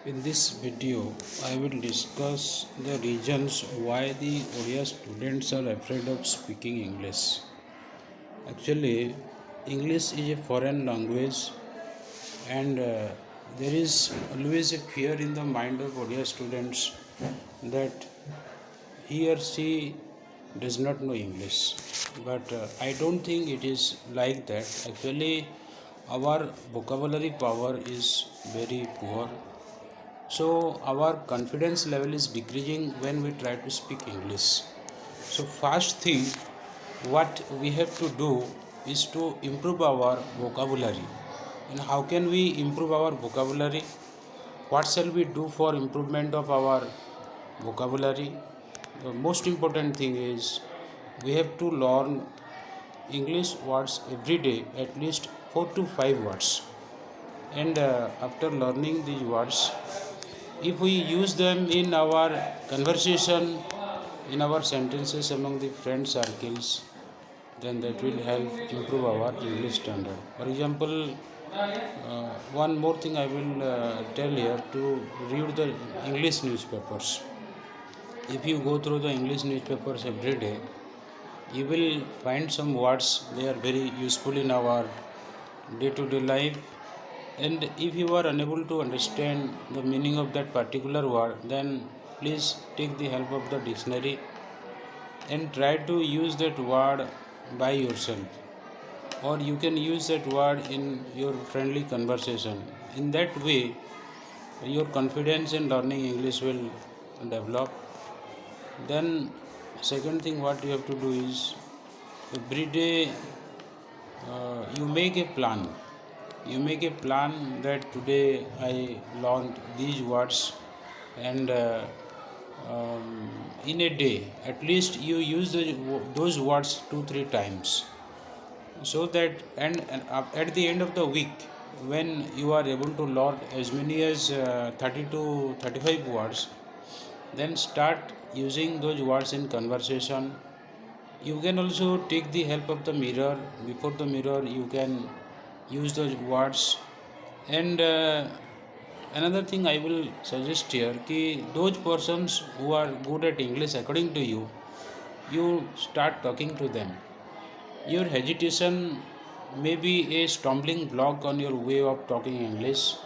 In this video, I will discuss the reasons why the Odia students are afraid of speaking English. Actually, English is a foreign language, and there is always a fear in the mind of Odia students that he or she does not know English. But I don't think it is like that. Actually, our vocabulary power is very poor, so our confidence level is decreasing when we try to speak English. So first thing what we have to do is to improve our vocabulary. And how can we improve our vocabulary? What shall we do for improvement of our vocabulary? The most important thing is we have to learn English words every day, at least 4 to 5 words. And after learning these words, if we use them in our conversation, in our sentences among the friend circles, then that will help improve our English standard. For example, one more thing I will tell here: to read the English newspapers. If you go through the English newspapers every day, you will find some words they are very useful in our day-to-day life. And if you are unable to understand the meaning of that particular word, then please take the help of the dictionary and try to use that word by yourself, or you can use that word in your friendly conversation. In that way, your confidence in learning English will develop. Then second thing what you have to do is every day you make a plan. You make a plan that today I learned these words, and in a day at least you use those words 2 3 times, so that at the end of the week, when you are able to learn as many as 30 to 35 words, then start using those words in conversation. You can also take the help of the mirror. Before the mirror you can use those words. And another thing I will suggest here ki those persons who are good at English according to you, you start talking to them. Your hesitation may be a stumbling block on your way of talking English.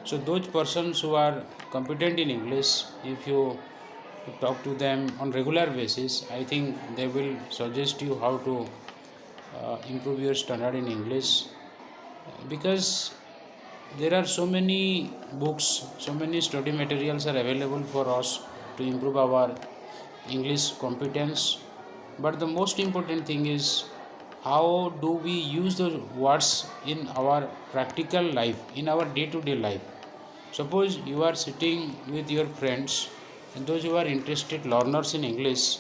So those persons who are competent in English, if you talk to them on regular basis, I think they will suggest you how to improve your standard in English. Because there are so many books, so many study materials are available for us to improve our English competence. But the most important thing is how do we use the words in our practical life, in our day to day life. Suppose you are sitting with your friends, and those who are interested learners in English,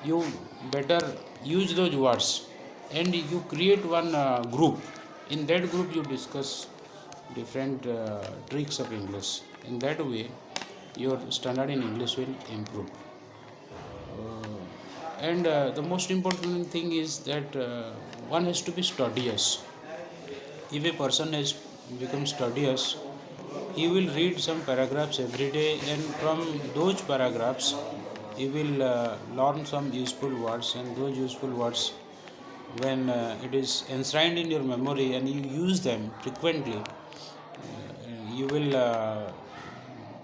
you better use those words, and you create one group. In that group you discuss different tricks of English. In that way your standard in English will improve. And the most important thing is that one has to be studious. If a person has become studious, he will read some paragraphs every day, and from those paragraphs he will learn some useful words. And those useful words, when it is enshrined in your memory and you use them frequently, you will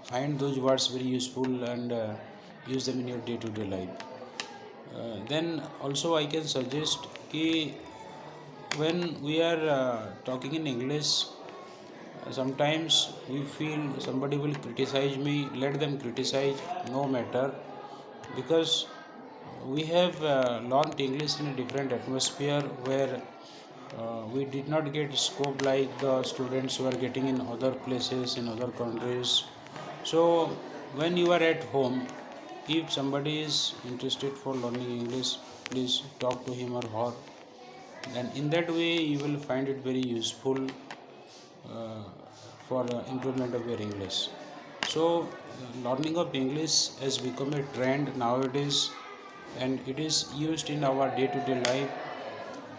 find those words very useful, and use them in your day to day life. Then also I can suggest कि when we are talking in English, sometimes we feel somebody will criticize me. Let them criticize, no matter, because we have learned English in a different atmosphere where we did not get scope like the students who are getting in other places, in other countries. So when you are at home, if somebody is interested for learning English, please talk to him or her, and in that way you will find it very useful for improvement of your English. So learning of English has become a trend nowadays, and it is used in our day to day life.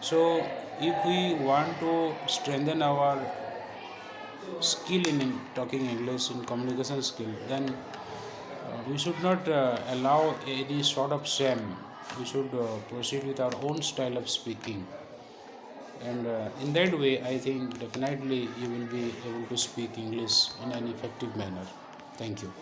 So if we want to strengthen our skill in talking English, in communication skill, then we should not allow any sort of shame. We should proceed with our own style of speaking, and in that way I think definitely you will be able to speak English in an effective manner. Thank you.